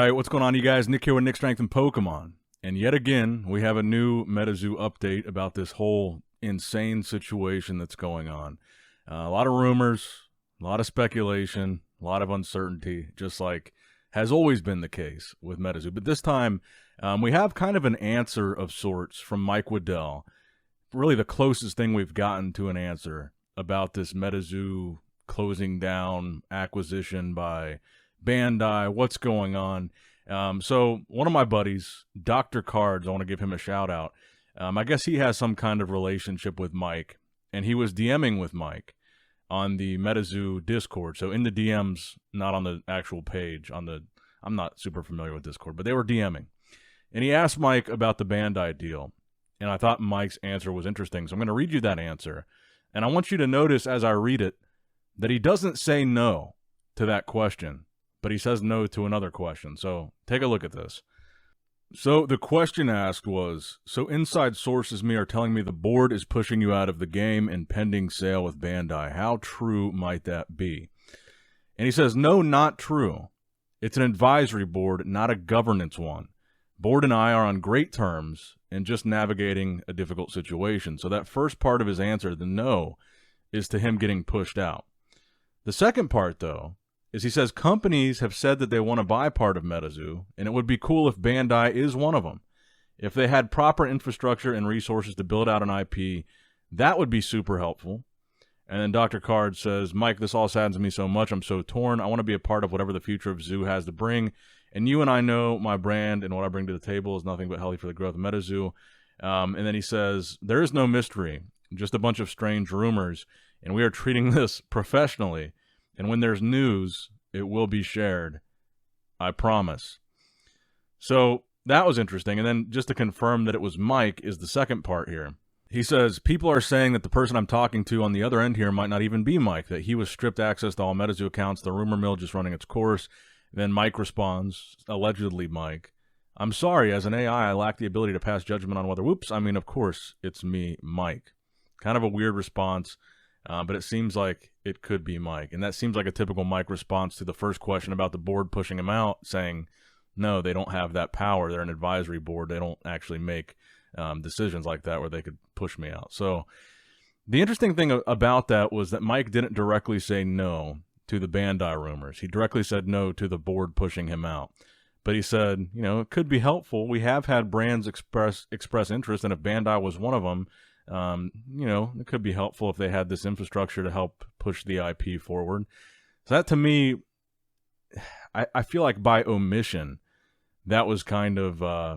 right, what's going on, you guys? Nick here with Nick Strength and Pokemon. And yet again, we have a new Metazoo update about this whole insane situation that's going on. A lot of rumors, a lot of speculation, a lot of uncertainty, just like has always been the case with Metazoo. But this time, we have kind of an answer of sorts from Mike Waddell. Really the closest thing we've gotten to an answer about this Metazoo closing down, acquisition by Bandai, what's going on. So one of my buddies, Dr. Cards, I want to give him a shout out. I guess he has some kind of relationship with Mike, and he was DMing with Mike on the Metazoo Discord. So in the DMs, not on the actual page, I'm not super familiar with Discord, but they were DMing. And he asked Mike about the Bandai deal, and I thought Mike's answer was interesting. So I'm going to read you that answer, and I want you to notice as I read it that he doesn't say no to that question, but he says no to another question. So take a look at this. So the question asked was, so inside sources are telling me the board is pushing you out of the game and pending sale with Bandai. How true might that be? And he says, no, not true. It's an advisory board, not a governance one. Board and I are on great terms and just navigating a difficult situation. So that first part of his answer, the no, is to him getting pushed out. The second part, though, is he says companies have said that they want to buy part of Metazoo, and it would be cool if Bandai is one of them. If they had proper infrastructure and resources to build out an IP, that would be super helpful. And then Dr. Card says, Mike, this all saddens me so much. I'm so torn. I want to be a part of whatever the future of Zoo has to bring. And you and I know my brand and what I bring to the table is nothing but healthy for the growth of Metazoo. And then he says, there is no mystery, just a bunch of strange rumors, and we are treating this professionally. And when there's news, it will be shared. I promise. So that was interesting. And then just to confirm that it was Mike is the second part here. He says, people are saying that the person I'm talking to on the other end here might not even be Mike, that he was stripped access to all Metazoo accounts, the rumor mill just running its course. Then Mike responds, allegedly Mike, I'm sorry, as an AI, I lack the ability to pass judgment on whether, of course, it's me, Mike. Kind of a weird response. But it seems like it could be Mike. And that seems like a typical Mike response to the first question about the board pushing him out, saying, no, they don't have that power. They're an advisory board. They don't actually make decisions like that where they could push me out. So the interesting thing about that was that Mike didn't directly say no to the Bandai rumors. He directly said no to the board pushing him out. But he said, it could be helpful. We have had brands express interest, and if Bandai was one of them, it could be helpful if they had this infrastructure to help push the IP forward. So that to me, I feel like by omission, that was kind of, I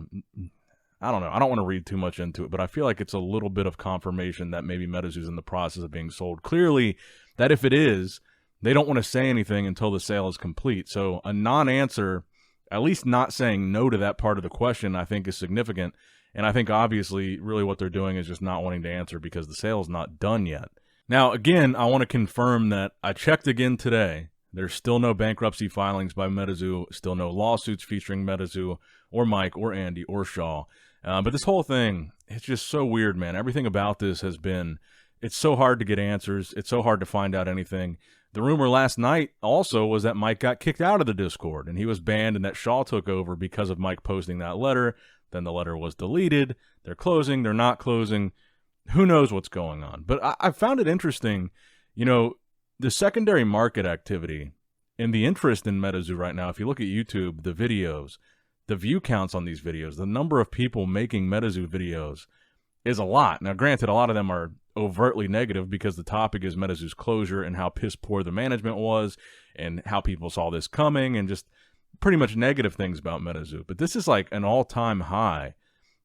don't know. I don't want to read too much into it, but I feel like it's a little bit of confirmation that maybe Metazoo's in the process of being sold. Clearly, that if it is, they don't want to say anything until the sale is complete. So a non-answer, at least not saying no to that part of the question, I think is significant. And I think obviously really what they're doing is just not wanting to answer because the sale is not done yet. Now, again, I want to confirm that I checked again today. There's still no bankruptcy filings by Metazoo, still no lawsuits featuring Metazoo or Mike or Andy or Shaw. But this whole thing, it's just so weird, man. Everything about this has been, it's so hard to get answers. It's so hard to find out anything. The rumor last night also was that Mike got kicked out of the Discord and he was banned and that Shaw took over because of Mike posting that letter. Then the letter was deleted. They're closing. They're not closing. Who knows what's going on? But I found it interesting, the secondary market activity and the interest in Metazoo right now. If you look at YouTube, the videos, the view counts on these videos, the number of people making Metazoo videos is a lot. Now, granted, a lot of them are overtly negative because the topic is Metazoo's closure and how piss poor the management was and how people saw this coming and just pretty much negative things about Metazoo. But this is like an all-time high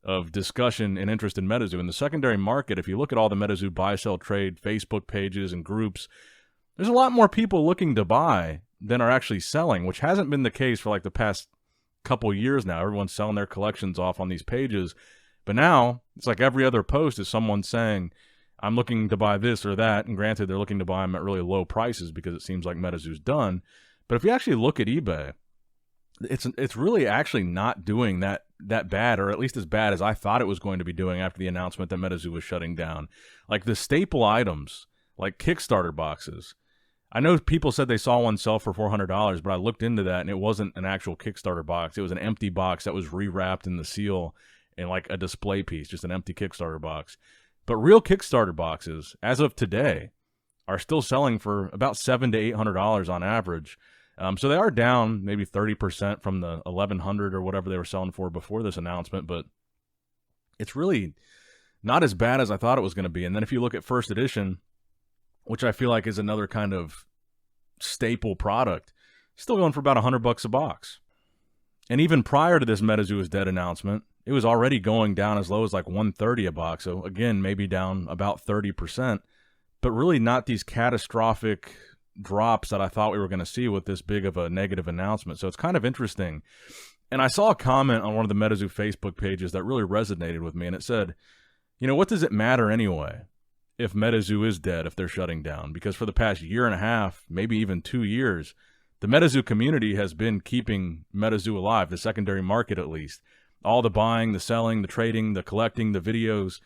of discussion and interest in Metazoo. In the secondary market, if you look at all the Metazoo buy, sell, trade Facebook pages and groups, there's a lot more people looking to buy than are actually selling, which hasn't been the case for like the past couple years now. Everyone's selling their collections off on these pages. But now, it's like every other post is someone saying, I'm looking to buy this or that. And granted, they're looking to buy them at really low prices because it seems like Metazoo's done. But if you actually look at eBay, it's really actually not doing that bad, or at least as bad as I thought it was going to be doing after the announcement that Metazoo was shutting down. Like the staple items, like Kickstarter boxes, I know people said they saw one sell for $400, but I looked into that, and it wasn't an actual Kickstarter box. It was an empty box that was rewrapped in the seal and like a display piece, just an empty Kickstarter box. But real Kickstarter boxes, as of today, are still selling for about $700 to $800 on average. So they are down maybe 30% from the $1,100 or whatever they were selling for before this announcement, but it's really not as bad as I thought it was going to be. And then if you look at first edition, which I feel like is another kind of staple product, still going for about $100 a box. And even prior to this Metazoo is dead announcement, it was already going down as low as like $130 a box. So again, maybe down about 30%, but really not these catastrophic drops that I thought we were going to see with this big of a negative announcement. So it's kind of interesting. And I saw a comment on one of the Metazoo Facebook pages that really resonated with me, and it said, you know, what does it matter anyway if Metazoo is dead, if they're shutting down? Because for the past year and a half, maybe even 2 years, the Metazoo community has been keeping Metazoo alive, the secondary market at least. All the buying, the selling, the trading, the collecting, the videos.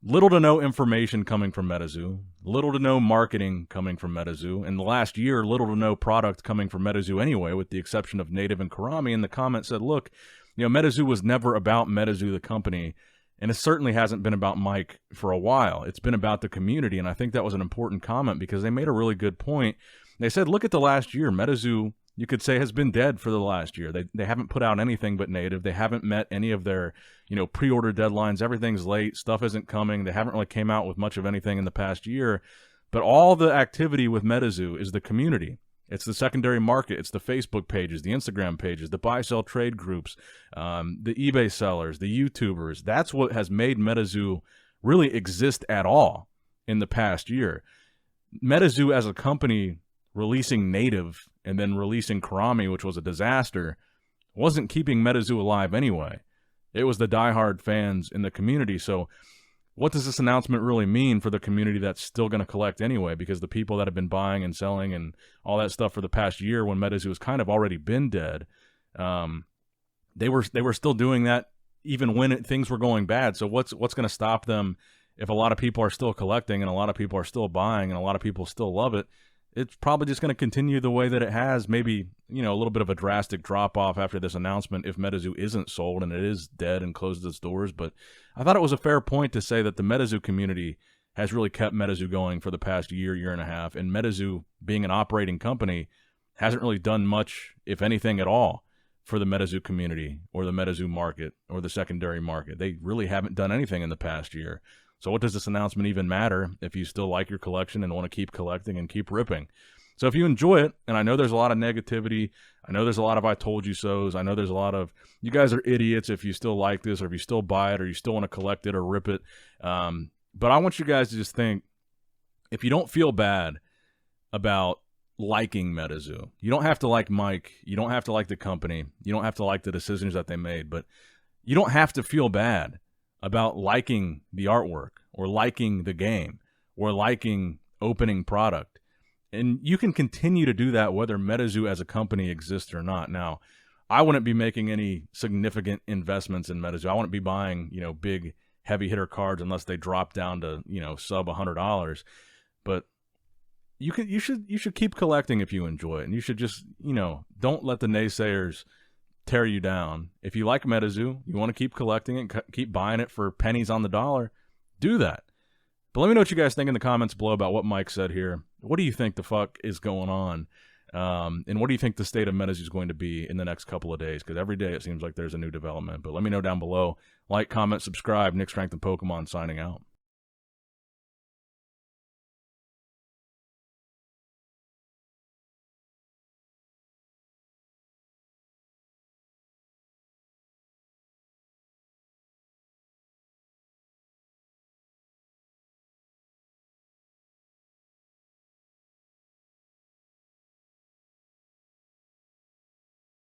Little to no information coming from Metazoo. Little to no marketing coming from Metazoo. In the last year, little to no product coming from Metazoo anyway, with the exception of Native and Karami. And the comment said, look, you know, Metazoo was never about Metazoo, the company. And it certainly hasn't been about Mike for a while. It's been about the community. And I think that was an important comment because they made a really good point. They said, look at the last year. Metazoo, you could say, has been dead for the last year. They haven't put out anything but native. They haven't met any of their, you know, pre-order deadlines. Everything's late. Stuff isn't coming. They haven't really came out with much of anything in the past year. But all the activity with Metazoo is the community. It's the secondary market. It's the Facebook pages, the Instagram pages, the buy-sell trade groups, the eBay sellers, the YouTubers. That's what has made Metazoo really exist at all in the past year. Metazoo as a company releasing Native and then releasing Karami, which was a disaster, wasn't keeping Metazoo alive anyway. It was the diehard fans in the community. So what does this announcement really mean for the community that's still going to collect anyway? Because the people that have been buying and selling and all that stuff for the past year, when Metazoo has kind of already been dead, they were still doing that even when things were going bad. So what's going to stop them if a lot of people are still collecting and a lot of people are still buying and a lot of people still love it? It's probably just going to continue the way that it has. Maybe, you know, a little bit of a drastic drop-off after this announcement if Metazoo isn't sold and it is dead and closes its doors. But I thought it was a fair point to say that the Metazoo community has really kept Metazoo going for the past year, year and a half. And Metazoo, being an operating company, hasn't really done much, if anything at all, for the Metazoo community or the Metazoo market or the secondary market. They really haven't done anything in the past year. So what does this announcement even matter if you still like your collection and want to keep collecting and keep ripping? So if you enjoy it, and I know there's a lot of negativity, I know there's a lot of I told you so's, I know there's a lot of you guys are idiots if you still like this or if you still buy it or you still want to collect it or rip it. But I want you guys to just think, if you don't feel bad about liking Metazoo, you don't have to like Mike, you don't have to like the company, you don't have to like the decisions that they made, but you don't have to feel bad about liking the artwork or liking the game or liking opening product. And you can continue to do that whether Metazoo as a company exists or not. Now, I wouldn't be making any significant investments in Metazoo. I wouldn't be buying, you know, big heavy hitter cards unless they drop down to, you know, sub $100. But you should keep collecting if you enjoy it. And you should just, you know, don't let the naysayers tear you down. If you like Metazoo, you want to keep collecting it, keep buying it for pennies on the dollar, do that. But let me know what you guys think in the comments below about what Mike said here. What do you think the fuck is going on? And what do you think the state of Metazoo is going to be in the next couple of days? Because every day it seems like there's a new development. But let me know down below. Like, comment, subscribe. Nick Strength and Pokemon signing out.